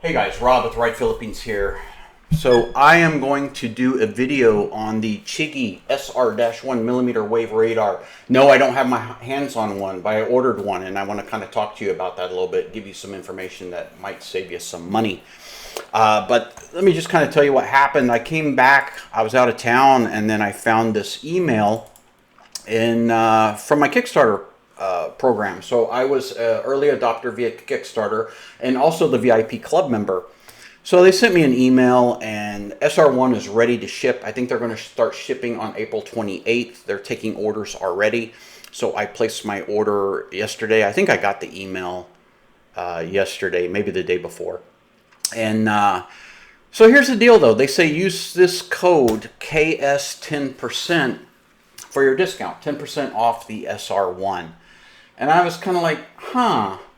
Hey guys, Rob with Ride Philippines here. So I am going to do a video on the Chigee SR-1 millimeter wave radar. No, I don't have my hands on one, but I ordered one and I want to kind of talk to you about that a little bit, give you some information that might save you some money. But let me just kind of tell you what happened. I came back, I was out of town, and then I found this email from my Kickstarter program. So I was an early adopter via Kickstarter and also the VIP club member. So they sent me an email and SR1 is ready to ship. I think they're going to start shipping on April 28th. They're taking orders already. So I placed my order yesterday. I think I got the email yesterday, maybe the day before. And so here's the deal though. They say use this code KS10% for your discount, 10% off the SR1. And I was kind of like,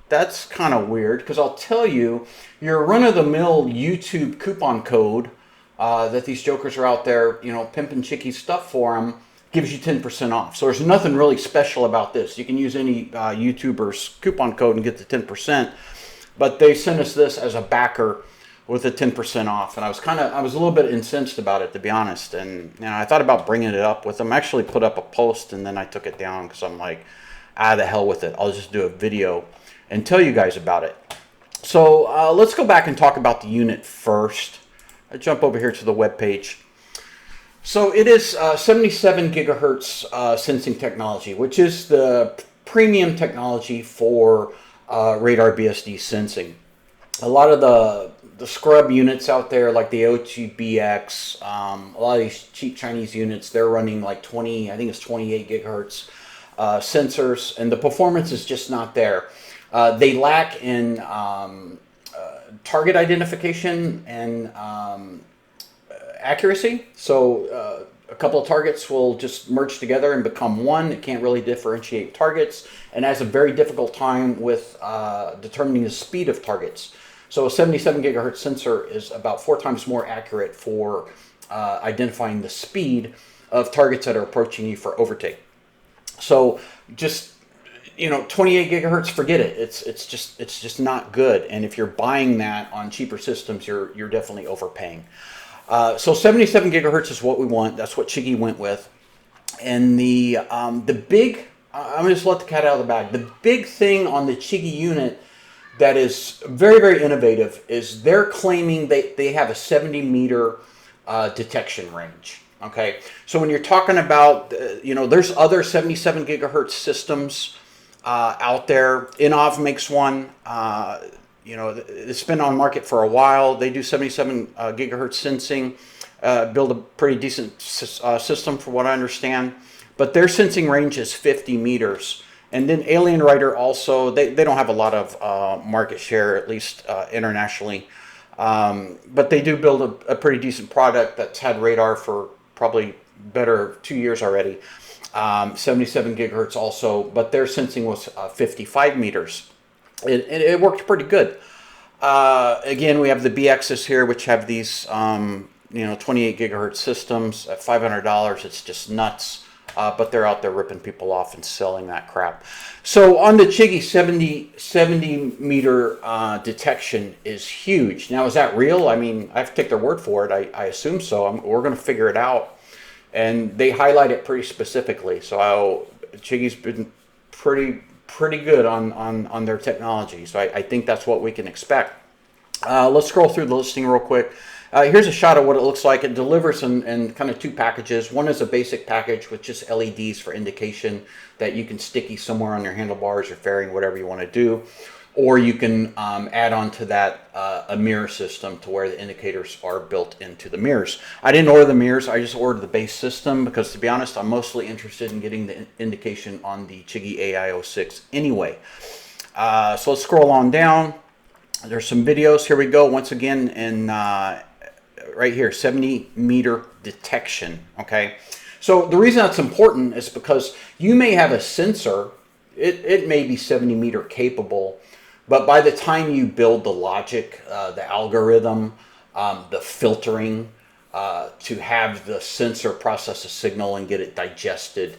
that's kind of weird, because I'll tell you, your run-of-the-mill YouTube coupon code that these jokers are out there, you know, pimping Chigee stuff for them, gives you 10% off. So there's nothing really special about this. You can use any YouTuber's coupon code and get the 10%. But they sent us this as a backer with a 10% off, and I was a little bit incensed about it, to be honest. And you know, I thought about bringing it up with them. I actually put up a post and then I took it down because I'm like, the hell with it. I'll just do a video and tell you guys about it. So let's go back and talk about the unit first. I jump over here to the web page. So it is 77 gigahertz sensing technology, which is the premium technology for radar BSD sensing. A lot of the scrub units out there, like the OTBX, a lot of these cheap Chinese units, they're running like 20, I think it's 28 gigahertz sensors, and the performance is just not there. They lack in target identification and accuracy. So a couple of targets will just merge together and become one. It can't really differentiate targets and has a very difficult time with determining the speed of targets. So a 77 gigahertz sensor is about 4 times more accurate for identifying the speed of targets that are approaching you for overtake. So just, you know, 28 gigahertz, forget it. It's just not good. And if you're buying that on cheaper systems, you're definitely overpaying. So 77 gigahertz is what we want. That's what Chigee went with. And the big, I'm going to just let the cat out of the bag. The big thing on the Chigee unit that is very, very innovative is they're claiming they have a 70 meter detection range. Okay, so when you're talking about, you know, there's other 77 gigahertz systems out there. Inov makes one. You know, it's been on market for a while. They do 77 gigahertz sensing, build a pretty decent system for what I understand. But their sensing range is 50 meters. And then Alien Rider also, they don't have a lot of market share, at least internationally. But they do build a pretty decent product that's had radar for probably better 2 years already. 77 gigahertz also, but their sensing was 55 meters. It worked pretty good. Again, we have the BXs here, which have these, you know, 28 gigahertz systems at $500. It's just nuts. But they're out there ripping people off and selling that crap. So on the Chigee, 70 meter detection is huge. Now, is that real? I mean, I have to take their word for it. I assume so. We're going to figure it out. And they highlight it pretty specifically. So Chigee's been pretty good on their technology. So I think that's what we can expect. Let's scroll through the listing real quick. Here's a shot of what it looks like. It delivers in kind of 2 packages. One is a basic package with just LEDs for indication that you can sticky somewhere on your handlebars or fairing, whatever you want to do. Or you can add on to that a mirror system to where the indicators are built into the mirrors. I didn't order the mirrors. I just ordered the base system because, to be honest, I'm mostly interested in getting the indication on the Chigee AIO-6 anyway. So let's scroll on down. There's some videos. Here we go. Once again, in right here, 70 meter detection. Okay. So the reason that's important is because you may have a sensor. It may be 70 meter capable, but by the time you build the logic, the algorithm, the filtering, to have the sensor process a signal and get it digested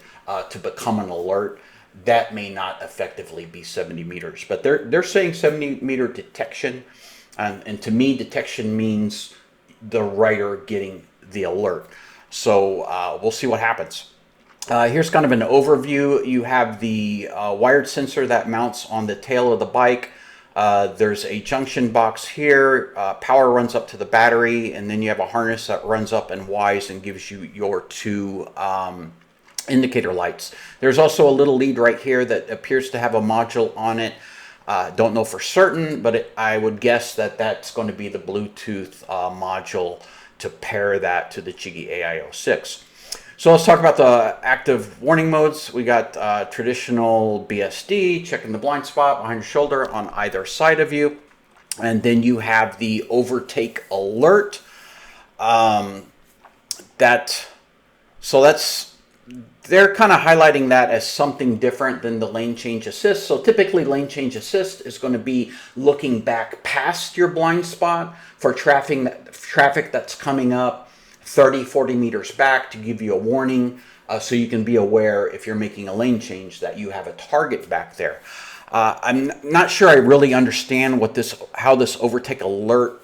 to become an alert, that may not effectively be 70 meters. But they're saying 70 meter detection. And to me, detection means the writer getting the alert. So we'll see what happens. Here's kind of an overview. You have the wired sensor that mounts on the tail of the bike. There's a junction box here. Power runs up to the battery, and then you have a harness that runs up and Ys and gives you your two indicator lights. There's also a little lead right here that appears to have a module on it. Don't know for certain, but I would guess that that's going to be the Bluetooth module to pair that to the Chigee AIO-6. So let's talk about the active warning modes. We got traditional BSD, checking the blind spot behind your shoulder on either side of you. And then you have the overtake alert. They're kind of highlighting that as something different than the lane change assist. So typically lane change assist is going to be looking back past your blind spot for traffic that's coming up 30, 40 meters back to give you a warning, so you can be aware if you're making a lane change that you have a target back there. I'm not sure I really understand how this overtake alert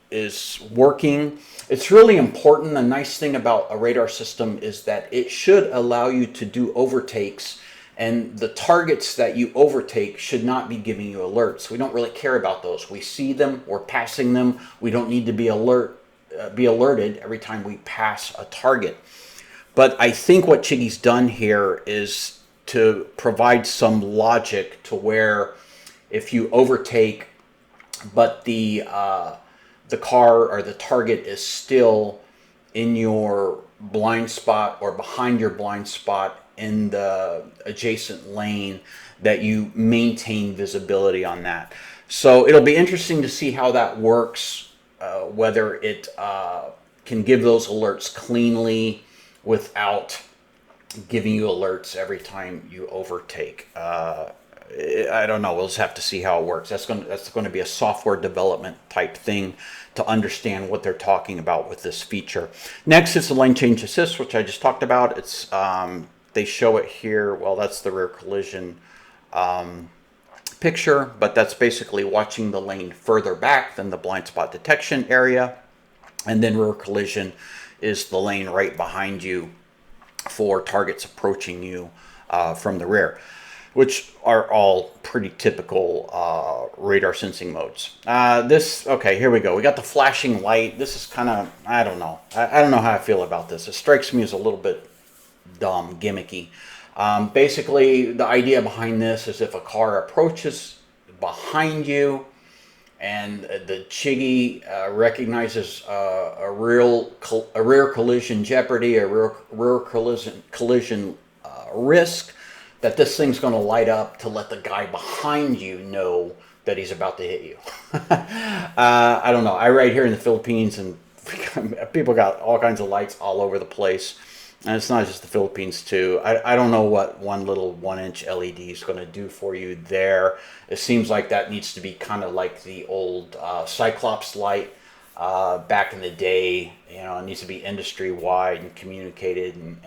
is working. It's really important. The nice thing about a radar system is that it should allow you to do overtakes, and the targets that you overtake should not be giving you alerts. We don't really care about those. We see them, we're passing them. We don't need to be alerted every time we pass a target. But I think what Chigee's done here is to provide some logic to where if you overtake, but the car or the target is still in your blind spot or behind your blind spot in the adjacent lane, that you maintain visibility on that. So it'll be interesting to see how that works, whether it can give those alerts cleanly without giving you alerts every time you overtake. I don't know. We'll just have to see how it works. That's going to be a software development type thing to understand what they're talking about with this feature. Next is the lane change assist, which I just talked about. It's they show it here. Well, that's the rear collision picture, but that's basically watching the lane further back than the blind spot detection area. And then rear collision is the lane right behind you for targets approaching you from the rear, which are all pretty typical radar sensing modes. Okay, here we go. We got the flashing light. This is kind of, I don't know. I don't know how I feel about this. It strikes me as a little bit dumb, gimmicky. Basically, the idea behind this is if a car approaches behind you and the Chigee recognizes a rear collision jeopardy, a rear collision risk, that this thing's going to light up to let the guy behind you know that he's about to hit you. I don't know. I ride here in the Philippines, and people got all kinds of lights all over the place. And it's not just the Philippines, too. I don't know what one little 1-inch LED is going to do for you there. It seems like that needs to be kind of like the old Cyclops light back in the day. You know, it needs to be industry-wide and communicated, and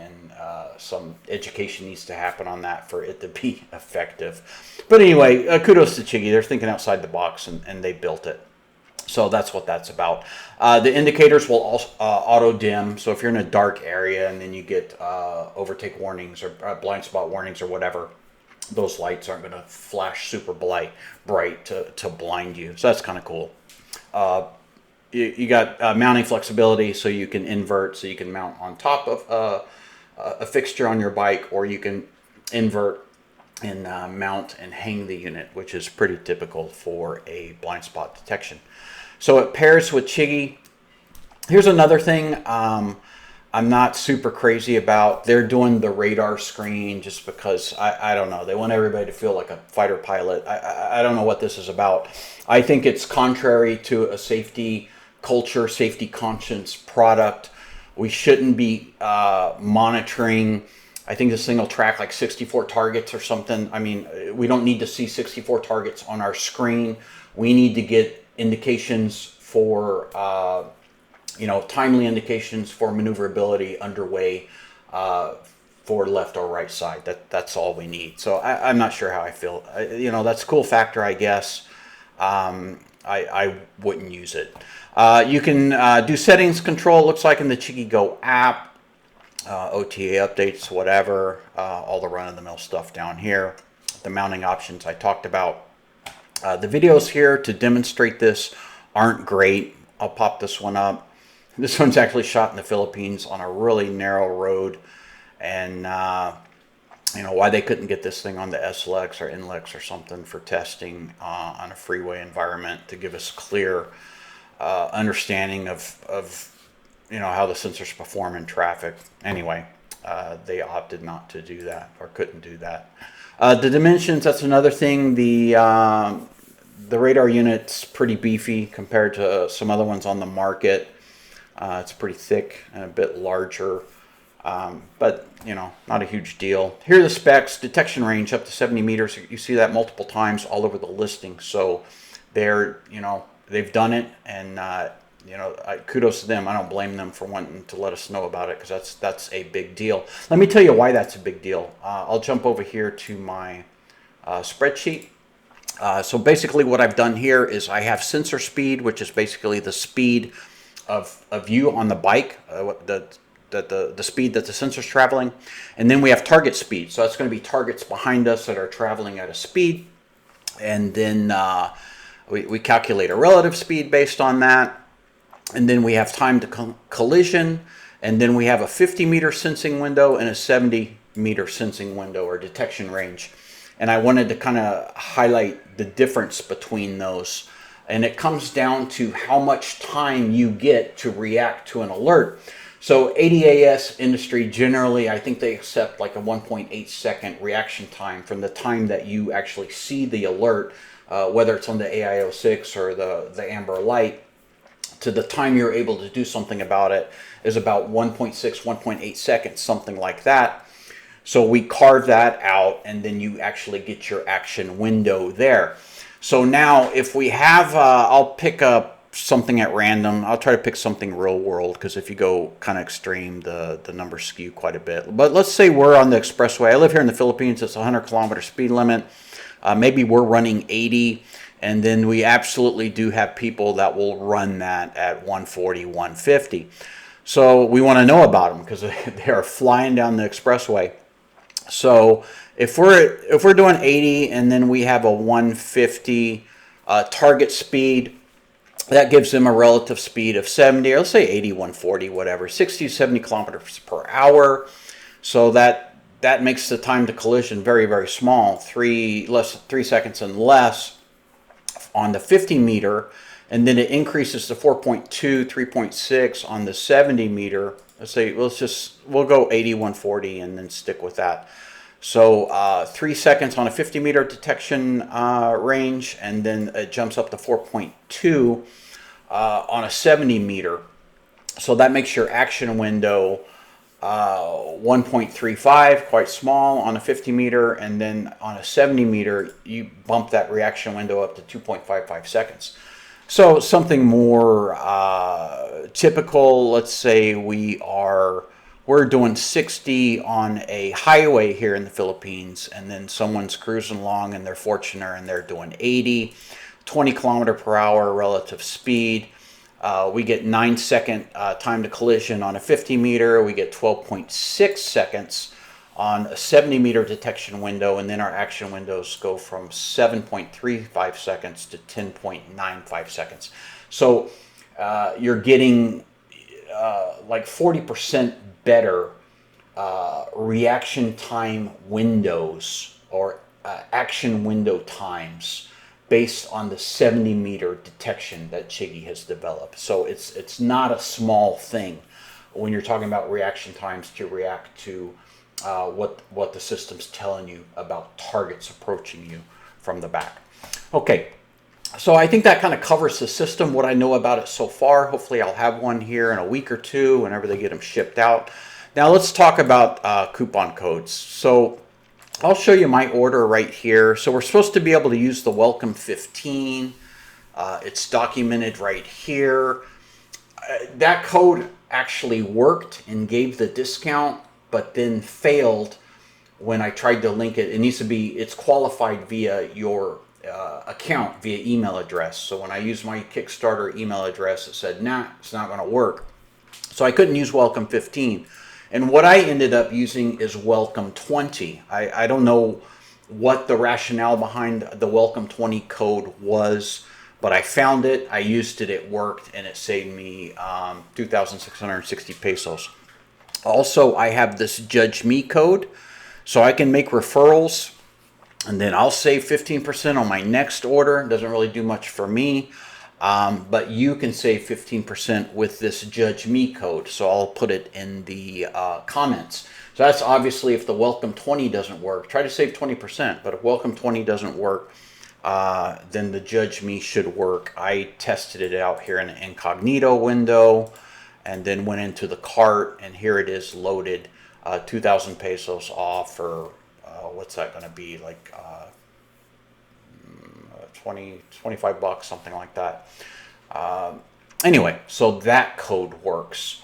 some education needs to happen on that for it to be effective. But anyway, kudos to Chigee. They're thinking outside the box, and they built it. So that's what that's about. The indicators will also auto dim. So if you're in a dark area and then you get overtake warnings or blind spot warnings or whatever, those lights aren't going to flash super bright to blind you. So that's kind of cool. You got mounting flexibility, so you can invert, so you can mount on top of a fixture on your bike, or you can invert and mount and hang the unit, which is pretty typical for a blind spot detection. So it pairs with Chigee. Here's another thing I'm not super crazy about. They're doing the radar screen just because, I don't know, they want everybody to feel like a fighter pilot. I don't know what this is about. I think it's contrary to a safety culture, safety conscience product. We shouldn't be monitoring. I think this thing will track like 64 targets or something. I mean, we don't need to see 64 targets on our screen. We need to get indications for, timely indications for maneuverability underway for left or right side. That's all we need. So I'm not sure how I feel. That's a cool factor, I guess. I wouldn't use it. You can do settings control, looks like in the Chigee Go app, OTA updates, whatever, all the run-of-the-mill stuff down here. The mounting options I talked about. The videos here to demonstrate this aren't great. I'll pop this one up. This one's actually shot in the Philippines on a really narrow road, and you know, why they couldn't get this thing on the SLX or NLEX or something for testing on a freeway environment to give us clear understanding of you know, how the sensors perform in traffic. Anyway, they opted not to do that, or couldn't do that. The dimensions, that's another thing. The radar unit's pretty beefy compared to some other ones on the market. It's pretty thick and a bit larger. But, you know, not a huge deal. Here are the specs. Detection range up to 70 meters. You see that multiple times all over the listing. So they're, you know, they've done it, and, you know, kudos to them. I don't blame them for wanting to let us know about it, because that's a big deal. Let me tell you why that's a big deal. I'll jump over here to my spreadsheet. So basically what I've done here is I have sensor speed, which is basically the speed of you on the bike, the speed that the sensor's traveling, and then we have target speed. So that's going to be targets behind us that are traveling at a speed, and then we calculate a relative speed based on that, and then we have time to collision, and then we have a 50-meter sensing window and a 70-meter sensing window or detection range. And I wanted to kind of highlight the difference between those, and it comes down to how much time you get to react to an alert. So ADAS industry generally, I think they accept like a 1.8 second reaction time from the time that you actually see the alert, whether it's on the AIO-6 or the amber light, to the time you're able to do something about it is about 1.6, 1.8 seconds, something like that. So we carve that out, and then you actually get your action window there. So now if we have, I'll pick up something at random. I'll try to pick something real world, because if you go kind of extreme, the numbers skew quite a bit. But let's say we're on the expressway. I live here in the Philippines. It's a 100-kilometer speed limit. Maybe we're running 80, and then we absolutely do have people that will run that at 140, 150. So we want to know about them, because they are flying down the expressway. So if we're doing 80 and then we have a 150 target speed, that gives them a relative speed of 70, or let's say 80, 140, whatever, 60 to 70 kilometers per hour. So that makes the time to collision very, very small, 3 seconds and less on the 50 meter, and then it increases to 4.2, 3.6 on the 70 meter. Let's say, we'll go 80, 140 and then stick with that. So 3 seconds on a 50 meter detection range, and then it jumps up to 4.2 on a 70 meter. So that makes your action window 1.35, quite small on a 50 meter, and then on a 70 meter, you bump that reaction window up to 2.55 seconds. So something more typical, let's say we're doing 60 on a highway here in the Philippines, and then someone's cruising along and they're Fortuner and they're doing 80, 20 kilometer per hour relative speed. We get 9-second time to collision on a 50 meter. We get 12.6 seconds on a 70 meter detection window, and then our action windows go from 7.35 seconds to 10.95 seconds. So you're getting like 40% better reaction time windows, or action window times, based on the 70 meter detection that Chigee has developed. So it's not a small thing when you're talking about reaction times to react to what the system's telling you about targets approaching you from the back. Okay, so I think that kind of covers the system, what I know about it so far. Hopefully I'll have one here in a week or two whenever they get them shipped out. Now let's talk about coupon codes. So I'll show you my order right here. So we're supposed to be able to use the welcome 15. It's documented right here. That code actually worked and gave the discount, but then failed when I tried to link it. It needs to be, it's qualified via your account via email address. So when I used my Kickstarter email address, it said, nah, it's not going to work. So I couldn't use Welcome 15. And what I ended up using is Welcome 20. I don't know what the rationale behind the Welcome 20 code was, but I found it, I used it, it worked, and it saved me 2,660 pesos. Also, I have this Judge Me code, so I can make referrals, and then I'll save 15% on my next order. It doesn't really do much for me, but you can save 15% with this Judge Me code. So I'll put it in the comments. So that's obviously if the Welcome 20 doesn't work. Try to save 20%, but if Welcome 20 doesn't work, then the Judge Me should work. I tested it out here in an incognito window and then went into the cart, and here it is loaded, 2,000 pesos off, or what's that going to be, like 25 bucks, something like that. Anyway, so that code works.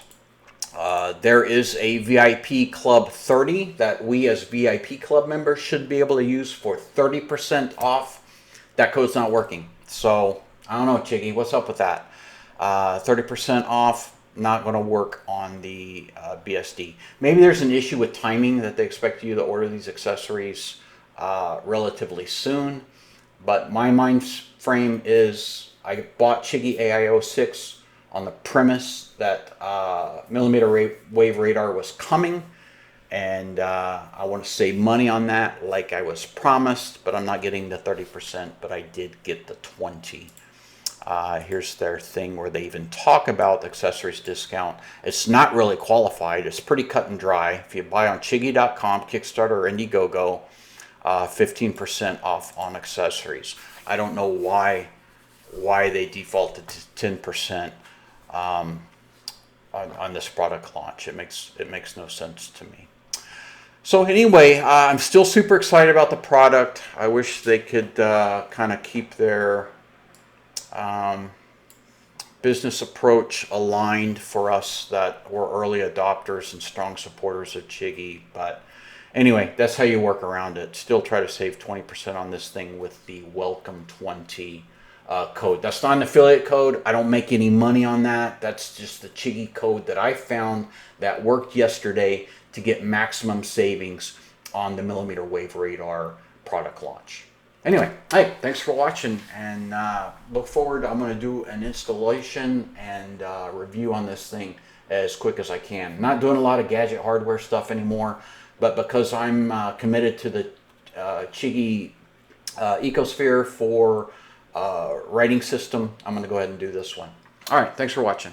There is a VIP Club 30 that we as VIP Club members should be able to use for 30% off. That code's not working. So, I don't know, Chigee, what's up with that? 30% off, not going to work on the BSD. Maybe there's an issue with timing, that they expect you to order these accessories relatively soon. But my mind frame is I bought Chigee AIO-6 on the premise that millimeter wave radar was coming. And I want to save money on that like I was promised, but I'm not getting the 30%, but I did get the 20%. Here's their thing where they even talk about accessories discount. It's not really qualified. It's pretty cut and dry. If you buy on Chigee.com, Kickstarter, or Indiegogo, 15% off on accessories. I don't know why they defaulted to 10% on this product launch. It makes no sense to me. So anyway, I'm still super excited about the product. I wish they could kind of keep their business approach aligned for us that were early adopters and strong supporters of Chigee. But anyway, that's how you work around it. Still try to save 20% on this thing with the Welcome 20 code. That's not an affiliate code. I don't make any money on that. That's just the Chigee code that I found that worked yesterday to get maximum savings on the millimeter wave radar product launch. Anyway, hey, thanks for watching, and look forward. I'm going to do an installation and review on this thing as quick as I can. Not doing a lot of gadget hardware stuff anymore, but because I'm committed to the Chigee ecosphere for writing system, I'm going to go ahead and do this one. All right, thanks for watching.